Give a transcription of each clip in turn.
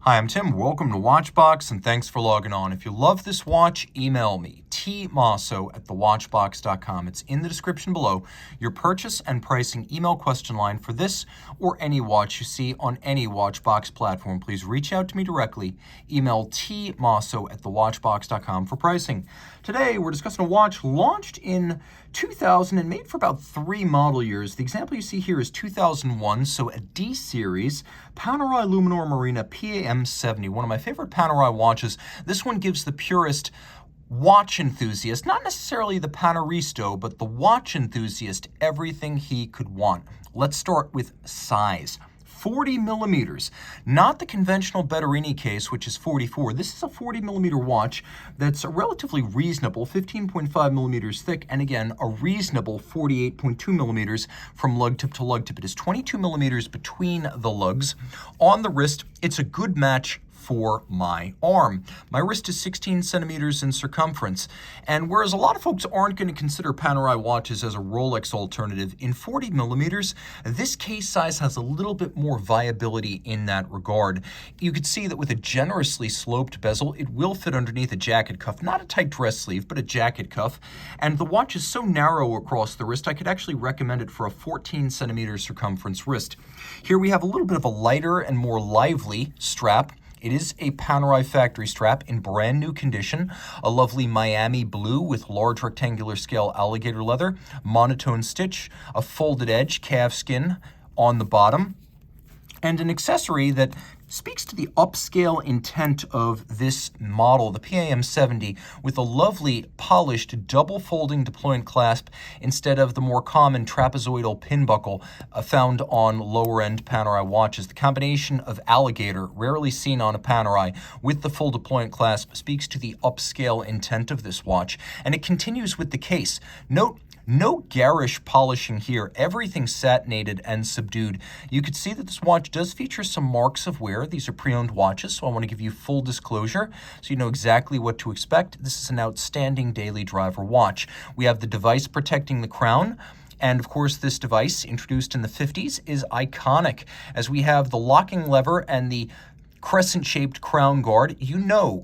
Hi, I'm Tim. Welcome to Watchbox, and thanks for logging on. If you love this watch, email me, tmosso@thewatchbox.com. It's in the description below. Your purchase and pricing email question line for this or any watch you see on any Watchbox platform. Please reach out to me directly. Email tmosso@thewatchbox.com for pricing. Today, we're discussing a watch launched in 2000 and made for about 3 model years. The example you see here is 2001, so a D series, Panerai Luminor Marina PAM070, one of my favorite Panerai watches. This one gives the purist watch enthusiast, not necessarily the Paneristo, but the watch enthusiast, everything he could want. Let's start with size. 40 millimeters, not the conventional Betterini case, which is 44. This is a 40 millimeter watch that's a relatively reasonable 15.5 millimeters thick, and again, a reasonable 48.2 millimeters from lug tip to lug tip. It is 22 millimeters between the lugs. On the wrist, it's a good match for my arm. My wrist is 16 centimeters in circumference, and whereas a lot of folks aren't going to consider Panerai watches as a Rolex alternative, in 40 millimeters, this case size has a little bit more viability in that regard. You could see that with a generously sloped bezel, it will fit underneath a jacket cuff, not a tight dress sleeve, but a jacket cuff, and the watch is so narrow across the wrist, I could actually recommend it for a 14 centimeter circumference wrist. Here we have a little bit of a lighter and more lively strap. It is a Panerai factory strap in brand new condition, a lovely Miami blue with large rectangular scale alligator leather, monotone stitch, a folded edge, calf skin on the bottom, and an accessory that speaks to the upscale intent of this model, the PAM070, with a lovely polished double folding deployant clasp instead of the more common trapezoidal pin buckle found on lower end Panerai watches. The combination of alligator, rarely seen on a Panerai, with the full deployant clasp speaks to the upscale intent of this watch, and it continues with the case. Note, no garish polishing here, everything satinated and subdued. You could see that this watch does feature some marks of wear. These are pre-owned watches, so I want to give you full disclosure so you know exactly what to expect. This is an outstanding daily driver watch. We have the device protecting the crown. And of course, this device, introduced in the 50s, is iconic, as we have the locking lever and the crescent-shaped crown guard,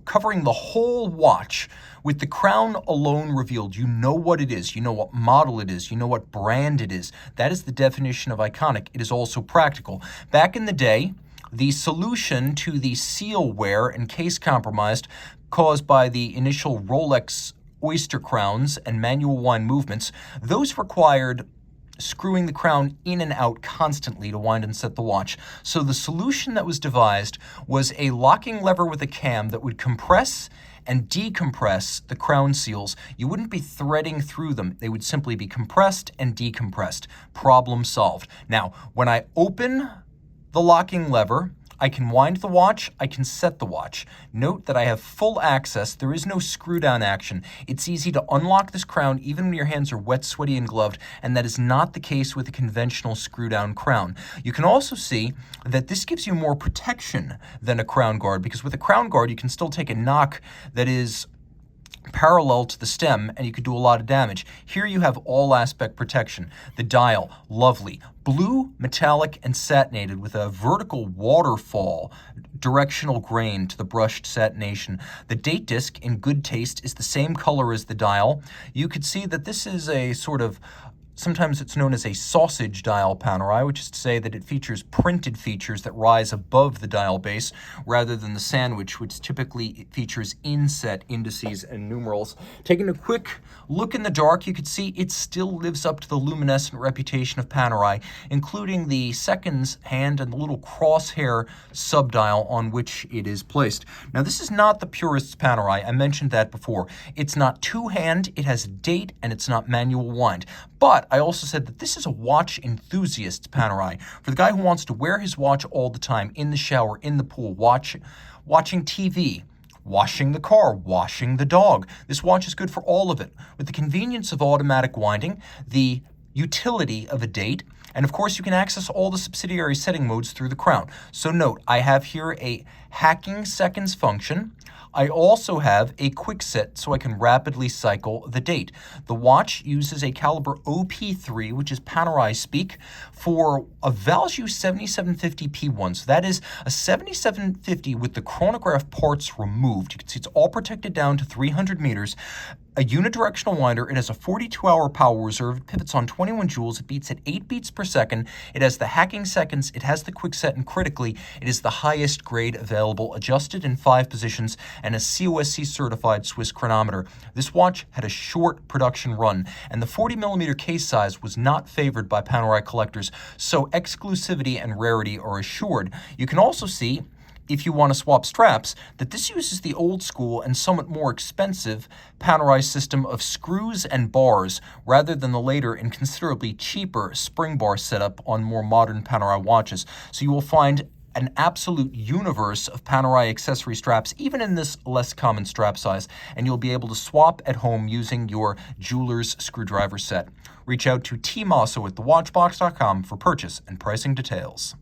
covering the whole watch with the crown alone revealed. You know what it is, you know what model it is, you know what brand it is. That is the definition of iconic. It is also practical. Back in the day, the solution to the seal wear and case compromised caused by the initial Rolex oyster crowns and manual wind movements, those required screwing the crown in and out constantly to wind and set the watch. So the solution that was devised was a locking lever with a cam that would compress and decompress the crown seals. You wouldn't be threading through them. They would simply be compressed and decompressed. Problem solved. Now, when I open the locking lever, I can wind the watch, I can set the watch. Note that I have full access. There is no screw down action. It's easy to unlock this crown even when your hands are wet, sweaty, and gloved, and that is not the case with a conventional screw down crown. You can also see that this gives you more protection than a crown guard, because with a crown guard, you can still take a knock that is parallel to the stem, and you could do a lot of damage. Here you have all aspect protection. The dial, lovely, blue, metallic, and satinated with a vertical waterfall directional grain to the brushed satination. The date disc, in good taste, is the same color as the dial. You could see that this is a sort of, sometimes it's known as a sausage dial Panerai, which is to say that it features printed features that rise above the dial base rather than the sandwich, which typically features inset indices and numerals. Taking a quick look in the dark, you can see it still lives up to the luminescent reputation of Panerai, including the seconds hand and the little crosshair subdial on which it is placed. Now, this is not the purist's Panerai. I mentioned that before. It's not two-hand, it has date, and it's not manual wind. But I also said that this is a watch enthusiast's Panerai, for the guy who wants to wear his watch all the time, in the shower, in the pool, watching TV, washing the car, washing the dog. This watch is good for all of it, with the convenience of automatic winding, the utility of a date, and of course you can access all the subsidiary setting modes through the crown. So note, I have here a hacking seconds function. I also have a quick set so I can rapidly cycle the date. The watch uses a caliber OP3, which is Panerai speak, for a Valjoux 7750 P1. So that is a 7750 with the chronograph parts removed. You can see it's all protected down to 300 meters. A unidirectional winder. It has a 42-hour power reserve. It pivots on 21 joules. It beats at 8 beats per second. It has the hacking seconds. It has the quick set, and critically, it is the highest grade available, adjusted in 5 positions, and a COSC certified Swiss chronometer. This watch had a short production run, and the 40mm case size was not favored by Panerai collectors, so exclusivity and rarity are assured. You can also see, if you want to swap straps, that this uses the old school and somewhat more expensive Panerai system of screws and bars rather than the later and considerably cheaper spring bar setup on more modern Panerai watches. So you will find an absolute universe of Panerai accessory straps, even in this less common strap size, and you'll be able to swap at home using your jeweler's screwdriver set. Reach out to Team Mosso at thewatchbox.com for purchase and pricing details.